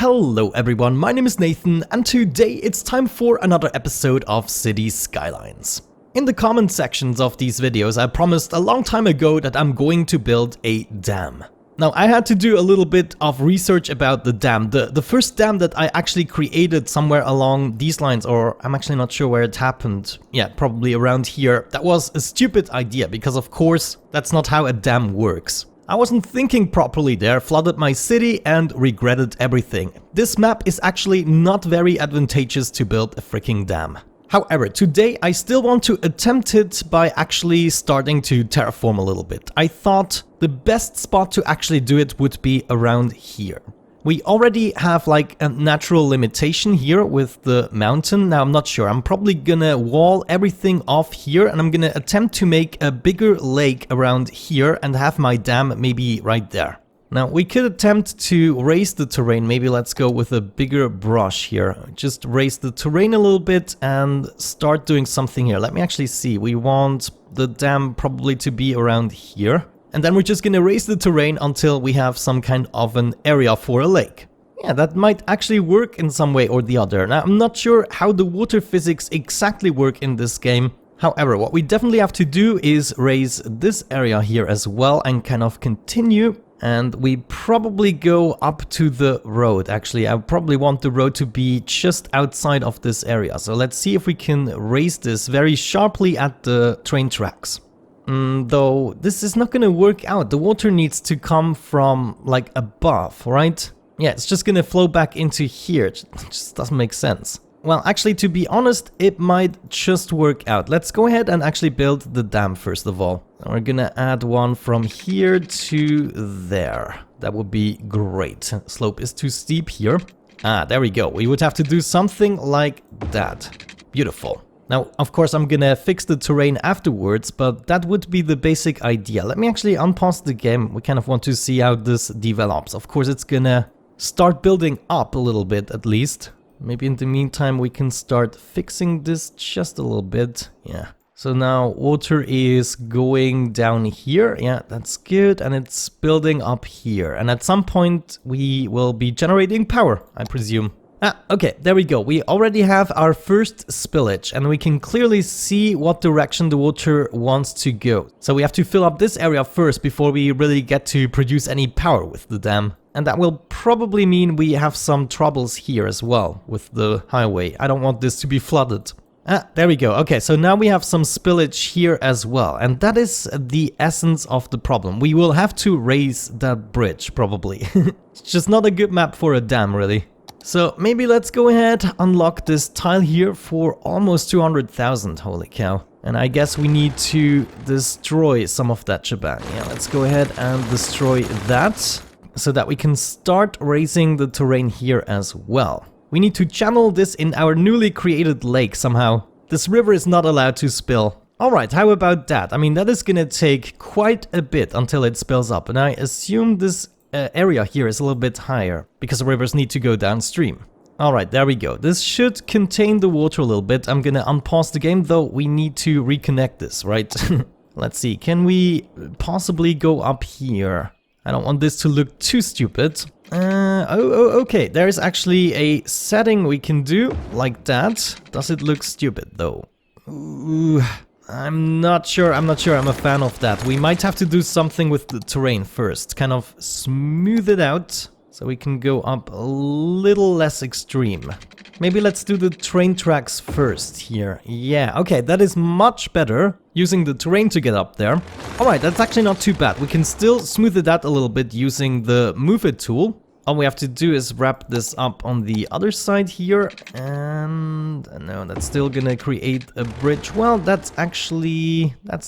Hello everyone, my name is Nathan and today it's time for another episode of City Skylines. In the comment sections of these videos I promised a long time ago that I'm going to build a dam. Now I had to do a little bit of research about the dam. The first dam that I actually created somewhere along these lines, or I'm actually not sure where it happened. Yeah, probably around here. That was a stupid idea because of course that's not how a dam works. I wasn't thinking properly there, flooded my city and regretted everything. This map is actually not very advantageous to build a freaking dam. However, today I still want to attempt it by actually starting to terraform a little bit. I thought the best spot to actually do it would be around here. We already have like a natural limitation here with the mountain. Now I'm not sure, I'm probably gonna wall everything off here and I'm gonna attempt to make a bigger lake around here and have my dam maybe right there. Now we could attempt to raise the terrain, maybe let's go with a bigger brush here. Just raise the terrain a little bit and start doing something here. Let me actually see, we want the dam probably to be around here. And then we're just gonna raise the terrain until we have some kind of an area for a lake. Yeah, that might actually work in some way or the other. Now, I'm not sure how the water physics exactly work in this game. However, what we definitely have to do is raise this area here as well and kind of continue. And we probably go up to the road. Actually, I probably want the road to be just outside of this area. So let's see if we can raise this very sharply at the train tracks. Though this is not gonna work out. The water needs to come from like above, right? Yeah, it's just gonna flow back into here. It just doesn't make sense. Well, actually, to be honest, it might just work out. Let's go ahead and actually build the dam first of all. We're gonna add one from here to there. That would be great. Slope is too steep here. Ah, there we go. We would have to do something like that. Beautiful. Now, of course, I'm gonna fix the terrain afterwards, but that would be the basic idea. Let me actually unpause the game. We kind of want to see how this develops. Of course, it's gonna start building up a little bit at least. Maybe in the meantime, we can start fixing this just a little bit. Yeah. So now water is going down here. Yeah, that's good. And it's building up here. And at some point, we will be generating power, I presume. Ah, okay, there we go. We already have our first spillage and we can clearly see what direction the water wants to go. So we have to fill up this area first before we really get to produce any power with the dam. And that will probably mean we have some troubles here as well with the highway. I don't want this to be flooded. Ah, there we go. Okay, so now we have some spillage here as well. And that is the essence of the problem. We will have to raise that bridge, probably. It's just not a good map for a dam, really. So maybe let's go ahead, unlock this tile here for almost 200,000, holy cow. And I guess we need to destroy some of that shebang. Yeah, let's go ahead and destroy that, so that we can start raising the terrain here as well. We need to channel this in our newly created lake somehow. This river is not allowed to spill. Alright, how about that? I mean, that is gonna take quite a bit until it spills up, and I assume this area here is a little bit higher because the rivers need to go downstream. Alright, there we go. This should contain the water a little bit. I'm gonna unpause the game though. We need to reconnect this, right? Let's see, can we possibly go up here? I don't want this to look too stupid. Okay, there's actually a setting we can do like that. Does it look stupid though? Ooh. I'm not sure I'm a fan of that. We might have to do something with the terrain first, kind of smooth it out so we can go up a little less extreme. Maybe let's do the train tracks first here. Yeah, okay, that is much better, using the terrain to get up there. Alright, that's actually not too bad. We can still smooth it out a little bit using the move it tool. All we have to do is wrap this up on the other side here, and no, that's still gonna create a bridge. Well, that's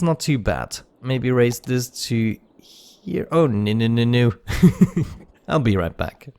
not too bad. Maybe raise this to here. Oh, no. I'll be right back.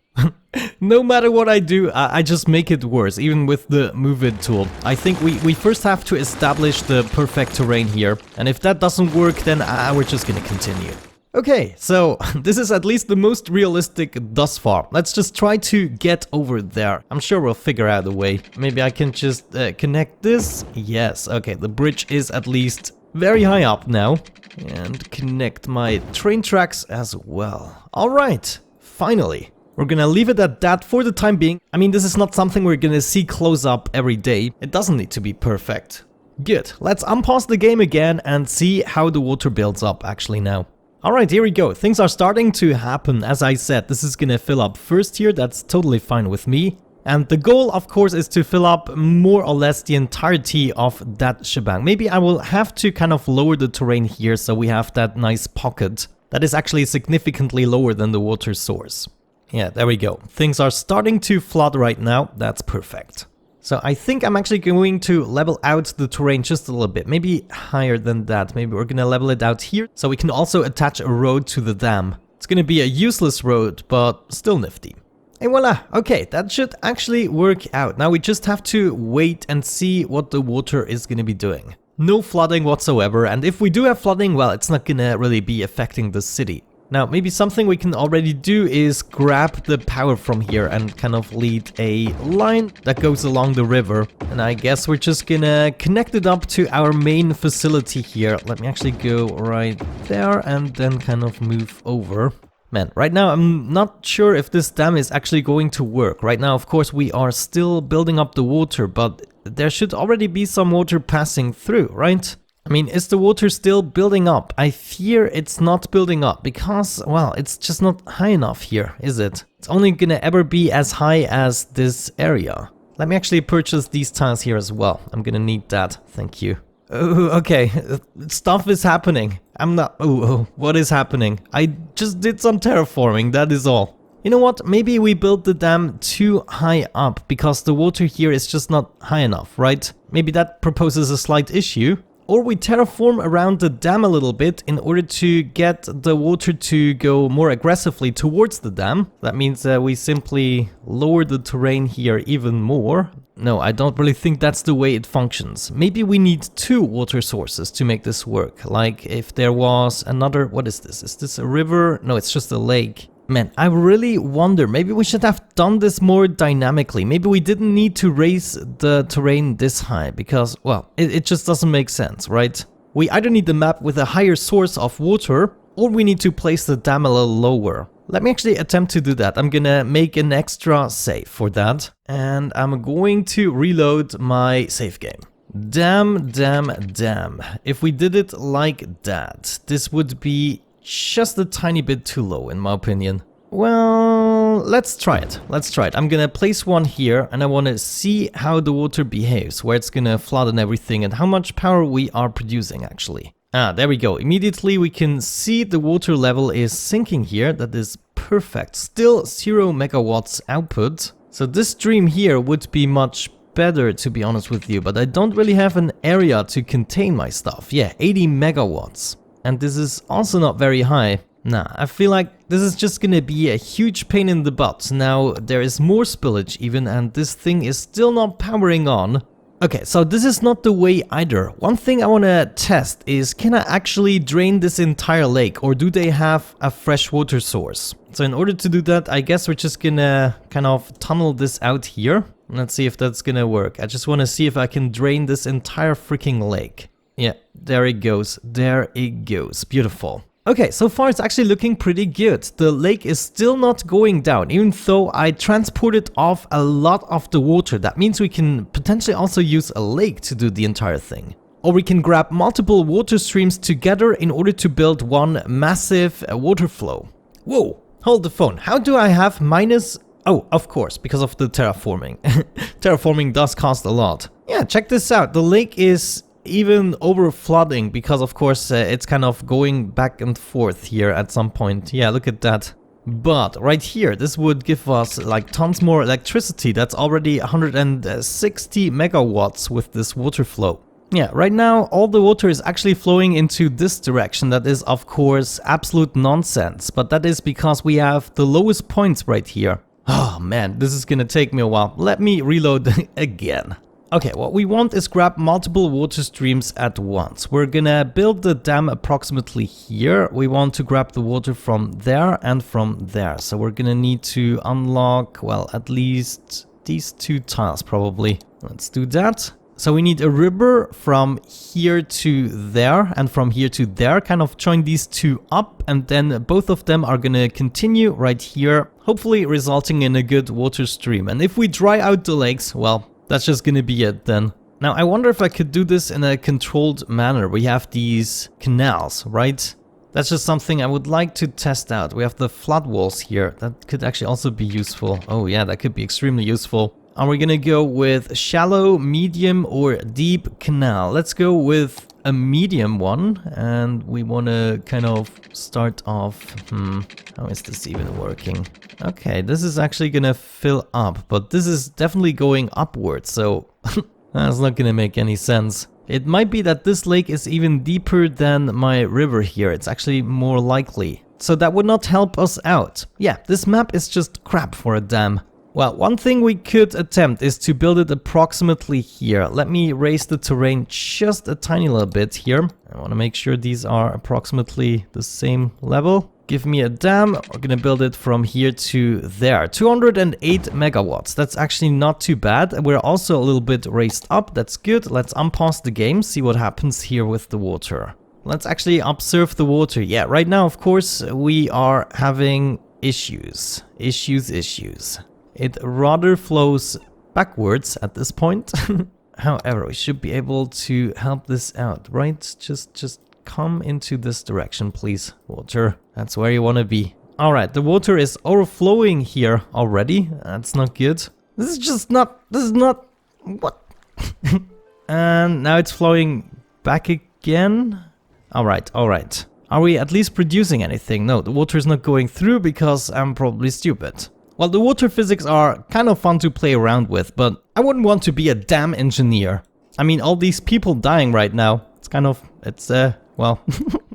No matter what I do, I just make it worse, even with the move it tool. I think we first have to establish the perfect terrain here, and if that doesn't work, then we're just gonna continue. Okay, so this is at least the most realistic thus far. Let's just try to get over there. I'm sure we'll figure out a way. Maybe I can just connect this. Yes, okay, the bridge is at least very high up now. And connect my train tracks as well. All right, finally. We're gonna leave it at that for the time being. I mean, this is not something we're gonna see close up every day. It doesn't need to be perfect. Good, let's unpause the game again and see how the water builds up actually now. Alright, here we go. Things are starting to happen. As I said, this is gonna fill up first here. That's totally fine with me. And the goal, of course, is to fill up more or less the entirety of that shebang. Maybe I will have to kind of lower the terrain here so we have that nice pocket that is actually significantly lower than the water source. Yeah, there we go. Things are starting to flood right now. That's perfect. So I think I'm actually going to level out the terrain just a little bit. Maybe higher than that. Maybe we're going to level it out here so we can also attach a road to the dam. It's going to be a useless road, but still nifty. And voila, okay, that should actually work out. Now we just have to wait and see what the water is going to be doing. No flooding whatsoever, and if we do have flooding, well, it's not going to really be affecting the city. Now, maybe something we can already do is grab the power from here and kind of lead a line that goes along the river. And I guess we're just gonna connect it up to our main facility here. Let me actually go right there and then kind of move over. Man, right now I'm not sure if this dam is actually going to work. Right now, of course, we are still building up the water, but there should already be some water passing through, right? I mean, is the water still building up? I fear it's not building up because, well, it's just not high enough here, is it? It's only gonna ever be as high as this area. Let me actually purchase these tiles here as well. I'm gonna need that. Thank you. Oh, okay. Stuff is happening. I'm not... Oh, what is happening? I just did some terraforming, that is all. You know what? Maybe we built the dam too high up because the water here is just not high enough, right? Maybe that proposes a slight issue. Or we terraform around the dam a little bit in order to get the water to go more aggressively towards the dam. That means we simply lower the terrain here even more. No, I don't really think that's the way it functions. Maybe we need two water sources to make this work. Like if there was another... What is this? Is this a river? No, it's just a lake. Man, I really wonder, maybe we should have done this more dynamically. Maybe we didn't need to raise the terrain this high because, well, it just doesn't make sense, right? We either need the map with a higher source of water or we need to place the dam a little lower. Let me actually attempt to do that. I'm gonna make an extra save for that and I'm going to reload my save game. Damn. If we did it like that, this would be just a tiny bit too low in my opinion. Well, let's try it. I'm gonna place one here and I want to see how the water behaves, where it's gonna flood and everything and how much power we are producing actually. Ah, there we go. Immediately we can see the water level is sinking here. That is perfect. Still 0 megawatts output. So this stream here would be much better to be honest with you, but I don't really have an area to contain my stuff. Yeah, 80 megawatts. And this is also not very high. Nah, I feel like this is just gonna be a huge pain in the butt. Now there is more spillage even and this thing is still not powering on. Okay, so this is not the way either. One thing I wanna test is, can I actually drain this entire lake or do they have a fresh water source? So in order to do that, I guess we're just gonna kind of tunnel this out here. Let's see if that's gonna work. I just wanna see if I can drain this entire freaking lake. Yeah, there it goes. Beautiful. Okay, so far it's actually looking pretty good. The lake is still not going down, even though I transported off a lot of the water. That means we can potentially also use a lake to do the entire thing. Or we can grab multiple water streams together in order to build one massive water flow. Whoa, hold the phone. How do I have minus... Oh, of course, because of the terraforming. Terraforming does cost a lot. Yeah, check this out. The lake is even over flooding because of course it's kind of going back and forth here at some point. Yeah, look at that. But right here, this would give us like tons more electricity. That's already 160 megawatts with this water flow. Yeah, right now all the water is actually flowing into this direction. That is of course absolute nonsense, but that is because we have the lowest points right here. Oh man, this is gonna take me a while. Let me reload again. Okay, what we want is grab multiple water streams at once. We're gonna build the dam approximately here. We want to grab the water from there and from there. So we're gonna need to unlock, well, at least these two tiles probably. Let's do that. So we need a river from here to there and from here to there, kind of join these two up, and then both of them are gonna continue right here, hopefully resulting in a good water stream. And if we dry out the lakes, well, that's just gonna be it then. Now I wonder if I could do this in a controlled manner. We have these canals, right? That's just something I would like to test out. We have the flood walls here. That could actually also be useful. Oh yeah, that could be extremely useful. Are we gonna go with shallow, medium, or deep canal? Let's go with a medium one, and we wanna kind of start off... how is this even working? Okay, this is actually gonna fill up, but this is definitely going upwards, so that's not gonna make any sense. It might be that this lake is even deeper than my river here. It's actually more likely. So that would not help us out. Yeah, this map is just crap for a dam. Well, one thing we could attempt is to build it approximately here. Let me raise the terrain just a tiny little bit here. I want to make sure these are approximately the same level. Give me a dam. We're going to build it from here to there. 208 megawatts. That's actually not too bad. We're also a little bit raised up. That's good. Let's unpause the game, see what happens here with the water. Let's actually observe the water. Yeah, right now, of course, we are having issues. Issues. It rather flows backwards at this point. However, we should be able to help this out, right? Just come into this direction, please, water. That's where you want to be. All right, the water is overflowing here already. That's not good. This is not, what? And now it's flowing back again. All right. Are we at least producing anything? No, the water is not going through because I'm probably stupid. Well, the water physics are kind of fun to play around with, but I wouldn't want to be a dam engineer. I mean, all these people dying right now, well,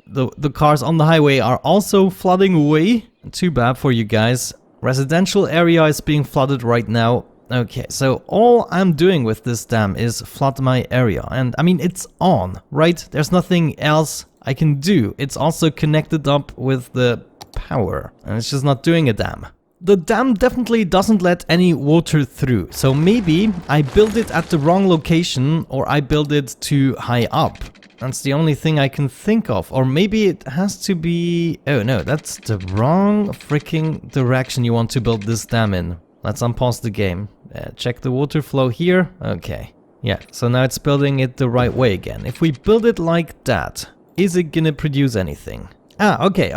the cars on the highway are also flooding away. Too bad for you guys. Residential area is being flooded right now. Okay, so all I'm doing with this dam is flood my area. And I mean, it's on, right? There's nothing else I can do. It's also connected up with the power, and it's just not doing a dam. The dam definitely doesn't let any water through, so maybe I build it at the wrong location or I build it too high up. That's the only thing I can think of. Or maybe it has to be... Oh no, that's the wrong freaking direction you want to build this dam in. Let's unpause the game. Check the water flow here. Okay. Yeah, so now it's building it the right way again. If we build it like that, is it gonna produce anything? Ah, okay.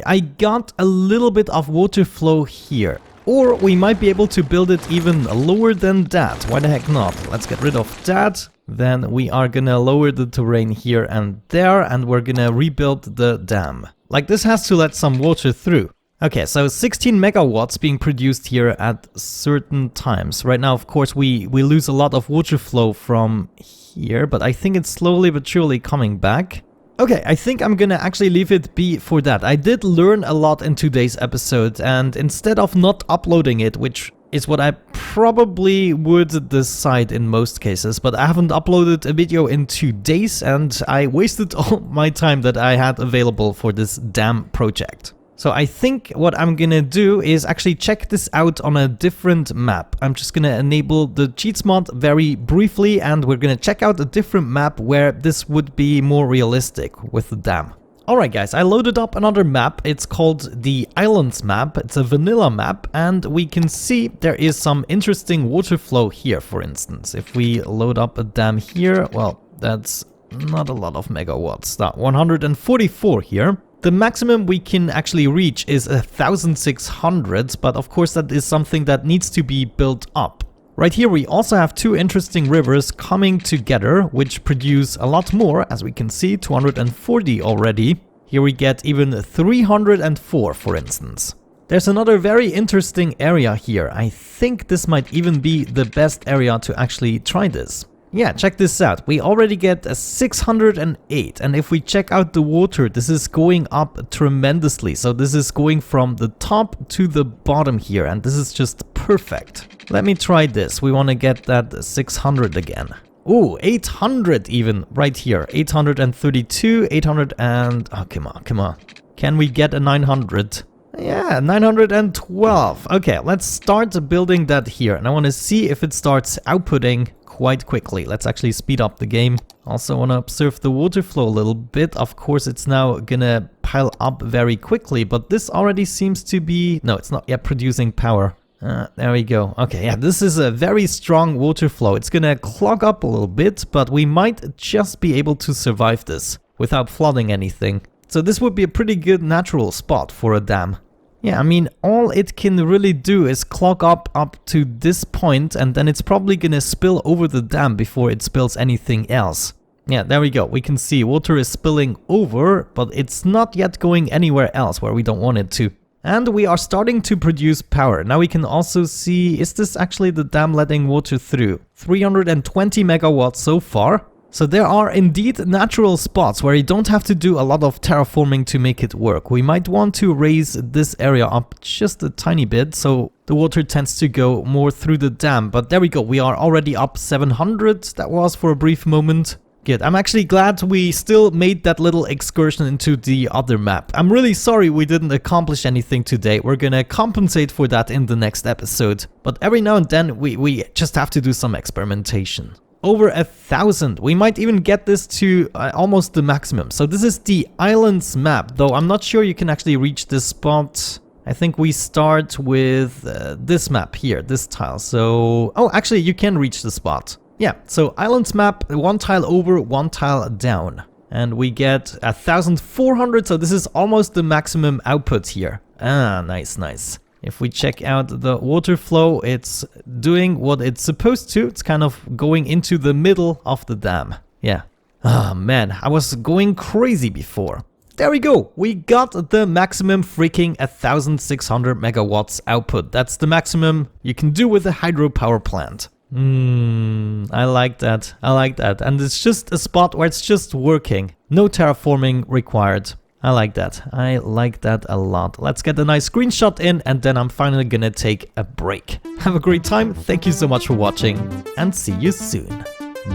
I got a little bit of water flow here. Or we might be able to build it even lower than that. Why the heck not? Let's get rid of that. Then we are gonna lower the terrain here and there, and we're gonna rebuild the dam. Like, this has to let some water through. Okay, so 16 megawatts being produced here at certain times. Right now, of course, we lose a lot of water flow from here, but I think it's slowly but surely coming back. Okay, I think I'm gonna actually leave it be for that. I did learn a lot in today's episode, and instead of not uploading it, which is what I probably would decide in most cases, but I haven't uploaded a video in 2 days, and I wasted all my time that I had available for this dam project. So I think what I'm gonna do is actually check this out on a different map. I'm just gonna enable the cheats mod very briefly, and we're gonna check out a different map where this would be more realistic with the dam. Alright guys, I loaded up another map. It's called the Islands map. It's a vanilla map, and we can see there is some interesting water flow here, for instance. If we load up a dam here, well, that's not a lot of megawatts. That 144 here. The maximum we can actually reach is 1600, but of course that is something that needs to be built up. Right here we also have two interesting rivers coming together, which produce a lot more, as we can see, 240 already. Here we get even 304, for instance. There's another very interesting area here. I think this might even be the best area to actually try this. Yeah, check this out. We already get a 608, and if we check out the water, this is going up tremendously. So this is going from the top to the bottom here, and this is just perfect. Let me try this. We want to get that 600 again. Ooh, 800 even right here. 832, 800 and... Oh, come on. Can we get a 900? Yeah, 912. Okay, let's start building that here. And I want to see if it starts outputting quite quickly. Let's actually speed up the game. Also want to observe the water flow a little bit. Of course, it's now gonna pile up very quickly, but this already seems to be... No, it's not yet producing power. There we go. Okay, yeah, this is a very strong water flow. It's gonna clog up a little bit, but we might just be able to survive this without flooding anything. So this would be a pretty good natural spot for a dam. Yeah, I mean, all it can really do is clog up to this point, and then it's probably gonna spill over the dam before it spills anything else. Yeah, there we go. We can see water is spilling over, but it's not yet going anywhere else where we don't want it to. And we are starting to produce power. Now we can also see, is this actually the dam letting water through? 320 megawatts so far. So there are indeed natural spots where you don't have to do a lot of terraforming to make it work. We might want to raise this area up just a tiny bit so the water tends to go more through the dam. But there we go, we are already up 700. That was for a brief moment. Good. I'm actually glad we still made that little excursion into the other map. I'm really sorry we didn't accomplish anything today. We're gonna compensate for that in the next episode. But every now and then we just have to do some experimentation. Over 1,000. We might even get this to almost the maximum. So this is the islands map, though I'm not sure you can actually reach this spot. I think we start with this map here, this tile. So, oh, actually you can reach the spot. Yeah, so islands map, 1 tile over, 1 tile down. And we get 1,400, so this is almost the maximum output here. Ah, nice, nice. If we check out the water flow, it's doing what it's supposed to. It's kind of going into the middle of the dam. Yeah. Ah, man, I was going crazy before. There we go. We got the maximum freaking 1,600 megawatts output. That's the maximum you can do with a hydropower plant. I like that. I like that. And it's just a spot where it's just working. No terraforming required. I like that. I like that a lot. Let's get a nice screenshot in and then I'm finally gonna take a break. Have a great time. Thank you so much for watching and see you soon.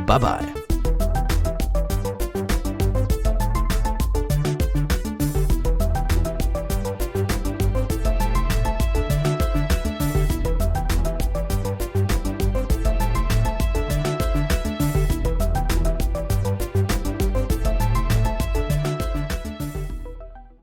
Bye bye.